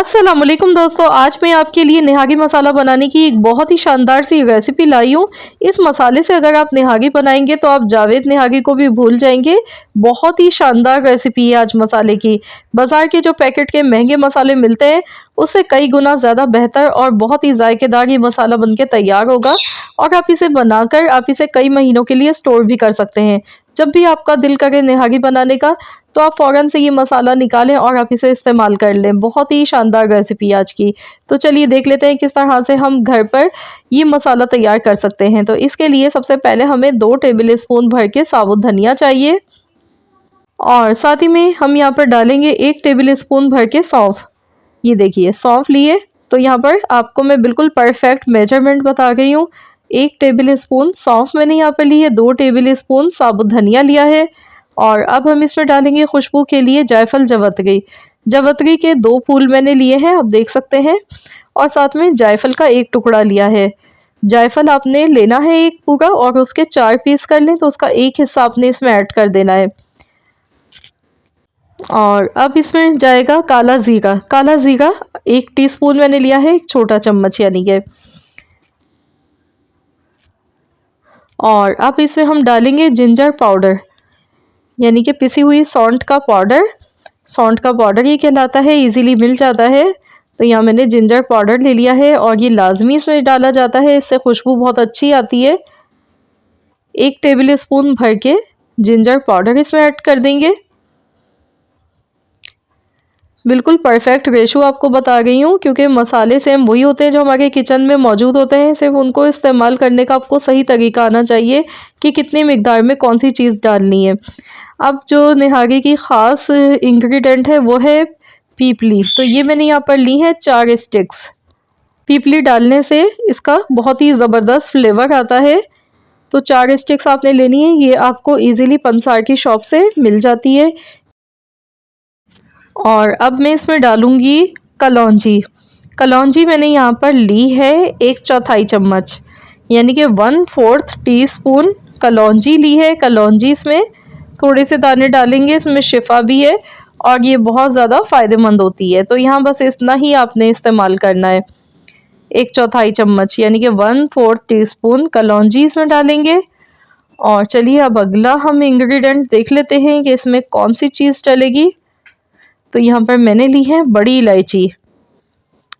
अस्सलाम वालेकुम दोस्तों, आज मैं आपके लिए निहागी मसाला बनाने की एक बहुत ही शानदार सी रेसिपी लाई हूँ। इस मसाले से अगर आप निहागी बनाएंगे तो आप जावेद निहागी को भी भूल जाएंगे। बहुत ही शानदार रेसिपी है आज मसाले की। बाज़ार के जो पैकेट के महंगे मसाले मिलते हैं उससे कई गुना ज़्यादा बेहतर और बहुत ही जायकेदार ये मसाला बनके तैयार होगा और आप इसे बनाकर आप इसे कई महीनों के लिए स्टोर भी कर सकते हैं। जब भी आपका दिल करे निहागी बनाने का तो आप फ़ौरन से ये मसाला निकालें और आप इसे इस्तेमाल कर लें। बहुत ही शानदार रेसिपी आज की। तो चलिए देख लेते हैं किस तरह से हम घर पर ये मसाला तैयार कर सकते हैं। तो इसके लिए सबसे पहले हमें 2 टेबल स्पून भर के साबुत धनिया चाहिए और साथ ही में हम यहाँ पर डालेंगे 1 टेबल स्पून भर के सौंफ। ये देखिए सौंफ लिए, तो यहाँ पर आपको मैं बिल्कुल परफेक्ट मेजरमेंट बता रही हूँ। 1 टेबल स्पून सौंफ मैंने यहाँ पर ली है, 2 टेबल स्पून साबुत धनिया लिया है और अब हम इसमें डालेंगे खुशबू के लिए जायफल जवत्री। जवत्री के 2 फूल मैंने लिए हैं, आप देख सकते हैं, और साथ में जायफल का 1 टुकड़ा लिया है। जायफल आपने लेना है 1 पूरा और उसके 4 पीस कर लें, तो उसका 1 हिस्सा आपने इसमें ऐड कर देना है। और अब इसमें जाएगा काला ज़ीरा। काला ज़ीरा 1 टीस्पून मैंने लिया है, 1 छोटा चम्मच यानी कि। और अब इसमें हम डालेंगे जिंजर पाउडर यानी कि पिसी हुई सौंठ का पाउडर। सौंठ का पाउडर ये कहलाता है, इजीली मिल जाता है। तो यहाँ मैंने जिंजर पाउडर ले लिया है और ये लाजमी इसमें डाला जाता है, इससे खुशबू बहुत अच्छी आती है। 1 टेबल स्पून भर के जिंजर पाउडर इसमें ऐड कर देंगे। बिल्कुल परफेक्ट रेशो आपको बता गई हूँ, क्योंकि मसाले सेम वही होते हैं जो हमारे किचन में मौजूद होते हैं, सिर्फ उनको इस्तेमाल करने का आपको सही तरीका आना चाहिए कि कितनी मिकदार में कौन सी चीज़ डालनी है। अब जो निहागी की ख़ास इंग्रेडिएंट है वो है पीपली। तो ये मैंने यहाँ पर ली है 4 स्टिक्स। पीपली डालने से इसका बहुत ही ज़बरदस्त फ्लेवर आता है। तो 4 स्टिक्स आपने लेनी है, ये आपको ईज़िली पंसार की शॉप से मिल जाती है। और अब मैं इसमें डालूंगी कलौंजी। कलौंजी मैंने यहाँ पर ली है 1/4 चम्मच यानी कि 1/4 टीस्पून कलौंजी ली है। कलौंजी इसमें थोड़े से दाने डालेंगे, इसमें शिफा भी है और ये बहुत ज़्यादा फ़ायदेमंद होती है। तो यहाँ बस इतना ही आपने इस्तेमाल करना है, 1/4 चम्मच यानी कि 1/4 टीस्पून कलौंजी इसमें डालेंगे। और चलिए अब अगला हम इंग्रेडिएंट देख लेते हैं कि इसमें कौन सी चीज़ डलेगी। तो यहाँ पर मैंने ली है बड़ी इलायची,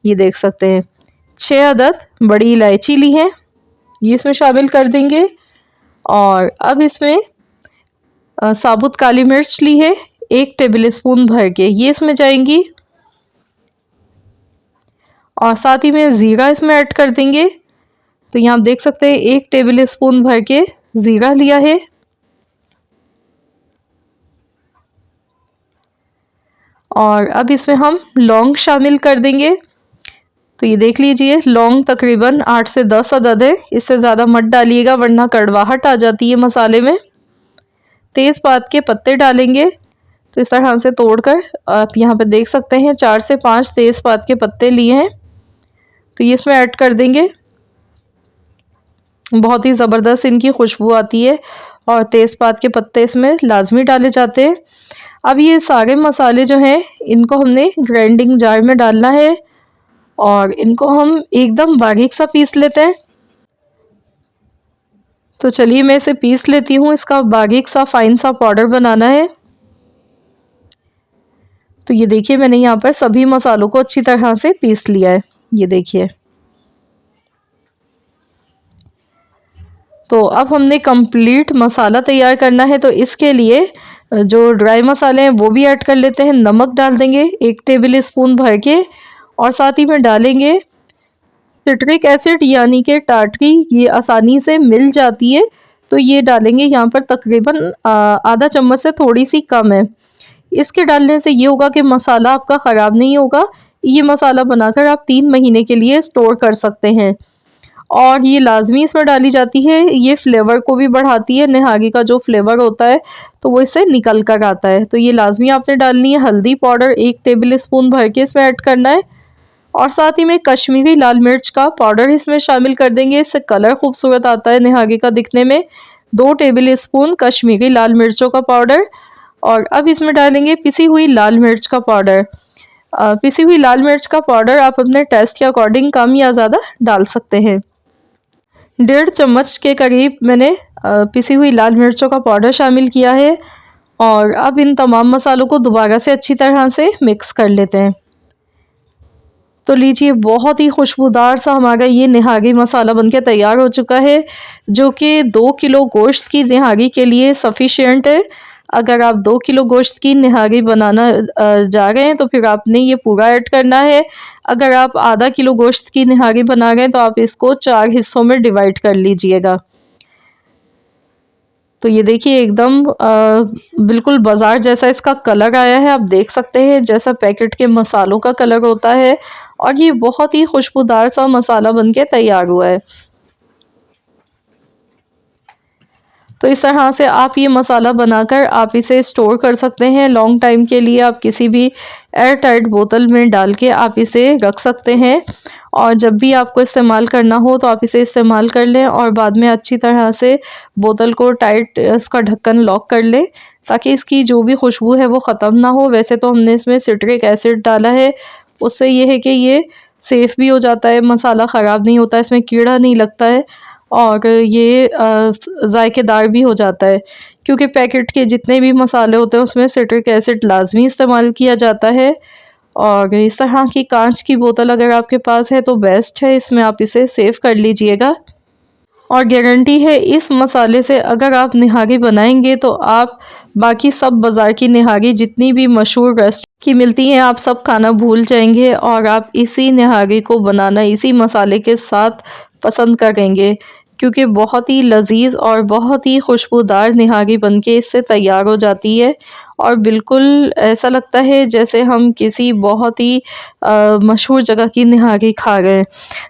ये देख सकते हैं 6 अदद बड़ी इलायची ली है, ये इसमें शामिल कर देंगे। और अब इसमें साबुत काली मिर्च ली है 1 टेबल स्पून भर के, ये इसमें जाएंगी। और साथ ही में ज़ीरा इसमें ऐड कर देंगे। तो यहाँ आप देख सकते हैं 1 टेबल स्पून भर के ज़ीरा लिया है। और अब इसमें हम लौंग शामिल कर देंगे। तो ये देख लीजिए लौंग तकरीबन 8 से 10 अदद है, इससे ज़्यादा मत डालिएगा वरना कड़वाहट आ जाती है मसाले में। तेज़पात के पत्ते डालेंगे, तो इस तरह से तोड़कर आप यहाँ पे देख सकते हैं 4 से 5 तेज़पात के पत्ते लिए हैं, तो ये इसमें ऐड कर देंगे। बहुत ही ज़बरदस्त इनकी खुशबू आती है और तेज़पात के पत्ते इसमें लाजमी डाले जाते हैं। अब ये सारे मसाले जो हैं इनको हमने ग्राइंडिंग जार में डालना है और इनको हम एकदम बारीक सा पीस लेते हैं। तो चलिए मैं इसे पीस लेती हूँ, इसका बारीक सा फाइन सा पाउडर बनाना है। तो ये देखिए मैंने यहाँ पर सभी मसालों को अच्छी तरह से पीस लिया है, ये देखिए। तो अब हमने कंप्लीट मसाला तैयार करना है, तो इसके लिए जो ड्राई मसाले हैं वो भी ऐड कर लेते हैं। नमक डाल देंगे 1 टेबल स्पून भर के और साथ ही में डालेंगे सिट्रिक एसिड यानी कि टाटरी, ये आसानी से मिल जाती है, तो ये डालेंगे यहाँ पर तकरीबन आधा चम्मच से थोड़ी सी कम है। इसके डालने से ये होगा कि मसाला आपका ख़राब नहीं होगा। ये मसाला बनाकर आप 3 महीने के लिए स्टोर कर सकते हैं और ये लाजमी इसमें डाली जाती है, ये फ्लेवर को भी बढ़ाती है। निहागी का जो फ्लेवर होता है तो वो इससे निकल कर आता है, तो ये लाजमी आपने डालनी है। हल्दी पाउडर 1 टेबल स्पून भर के इसमें ऐड करना है और साथ ही में कश्मीरी लाल मिर्च का पाउडर इसमें शामिल कर देंगे, इससे कलर खूबसूरत आता है निहागी का दिखने में। 2 टेबल स्पून कश्मीरी लाल मिर्चों का पाउडर और अब इसमें डालेंगे पिसी हुई लाल मिर्च का पाउडर। पिसी हुई लाल मिर्च का पाउडर आप अपने टेस्ट के अकॉर्डिंग कम या ज़्यादा डाल सकते हैं। 1.5 चम्मच के करीब मैंने पिसी हुई लाल मिर्चों का पाउडर शामिल किया है और अब इन तमाम मसालों को दोबारा से अच्छी तरह से मिक्स कर लेते हैं। तो लीजिए, बहुत ही खुशबूदार सा हमारा ये निहारी मसाला बनके तैयार हो चुका है, जो कि 2 किलो गोश्त की निहारी के लिए सफिशिएंट है। अगर आप 2 किलो गोश्त की निहारी बनाना जा रहे हैं तो फिर आपने ये पूरा ऐड करना है। अगर आप आधा किलो गोश्त की निहारी बना रहे हैं तो आप इसको 4 हिस्सों में डिवाइड कर लीजिएगा। तो ये देखिए, एकदम बिल्कुल बाज़ार जैसा इसका कलर आया है। आप देख सकते हैं जैसा पैकेट के मसालों का कलर होता है, और ये बहुत ही खुशबूदार सा मसाला बनके तैयार हुआ है। तो इस तरह से आप ये मसाला बनाकर आप इसे स्टोर कर सकते हैं लॉन्ग टाइम के लिए। आप किसी भी एयर टाइट बोतल में डाल के आप इसे रख सकते हैं, और जब भी आपको इस्तेमाल करना हो तो आप इसे इस्तेमाल कर लें और बाद में अच्छी तरह से बोतल को टाइट इसका ढक्कन लॉक कर लें, ताकि इसकी जो भी खुशबू है वो ख़त्म ना हो। वैसे तो हमने इसमें सिट्रिक एसिड डाला है, उससे ये है कि ये सेफ़ भी हो जाता है, मसाला ख़राब नहीं होता, इसमें कीड़ा नहीं लगता है, और ये ज़ायकेदार भी हो जाता है, क्योंकि पैकेट के जितने भी मसाले होते हैं उसमें सिट्रिक एसिड लाजमी इस्तेमाल किया जाता है। और इस तरह की कांच की बोतल अगर आपके पास है तो बेस्ट है, इसमें आप इसे सेव कर लीजिएगा। और गारंटी है इस मसाले से अगर आप निहारी बनाएंगे तो आप बाकी सब बाज़ार की निहारी जितनी भी मशहूर रेस्टोरेंट की मिलती हैं आप सब खाना भूल जाएंगे, और आप इसी निहारी को बनाना इसी मसाले के साथ पसंद करेंगे, क्योंकि बहुत ही लजीज और बहुत ही खुशबूदार निहारी बनके इससे तैयार हो जाती है, और बिल्कुल ऐसा लगता है जैसे हम किसी बहुत ही मशहूर जगह की निहारी खा रहे हैं।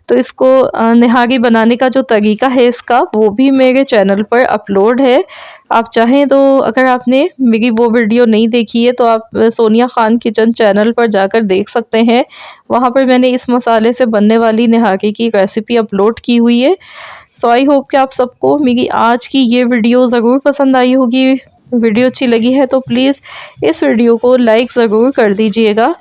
तो इसको निहारी बनाने का जो तरीका है इसका, वो भी मेरे चैनल पर अपलोड है। आप चाहें तो, अगर आपने मेरी वो वीडियो नहीं देखी है तो आप सोनिया खान किचन चैनल पर जाकर देख सकते हैं। वहाँ पर मैंने इस मसाले से बनने वाली निहारी की रेसिपी अपलोड की हुई है। सो आई होप कि आप सबको मेरी आज की ये वीडियो ज़रूर पसंद आई होगी। वीडियो अच्छी लगी है तो प्लीज़ इस वीडियो को लाइक ज़रूर कर दीजिएगा,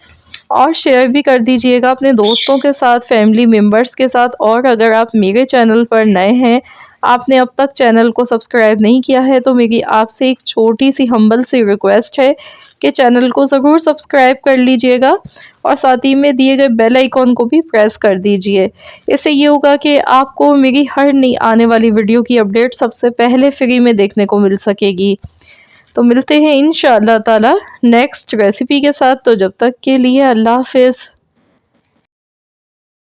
और शेयर भी कर दीजिएगा अपने दोस्तों के साथ, फैमिली मेम्बर्स के साथ। और अगर आप मेरे चैनल पर नए हैं, आपने अब तक चैनल को सब्सक्राइब नहीं किया है, तो मेरी आपसे एक छोटी सी हम्बल सी रिक्वेस्ट है कि चैनल को ज़रूर सब्सक्राइब कर लीजिएगा, और साथ ही में दिए गए बेल आइकॉन को भी प्रेस कर दीजिए। इससे ये होगा कि आपको मेरी हर नई आने वाली वीडियो की अपडेट सबसे पहले फ्री में देखने को मिल सकेगी। तो मिलते हैं इंशाअल्लाह ताला नेक्स्ट रेसिपी के साथ। तो जब तक के लिए अल्लाह हाफिज़।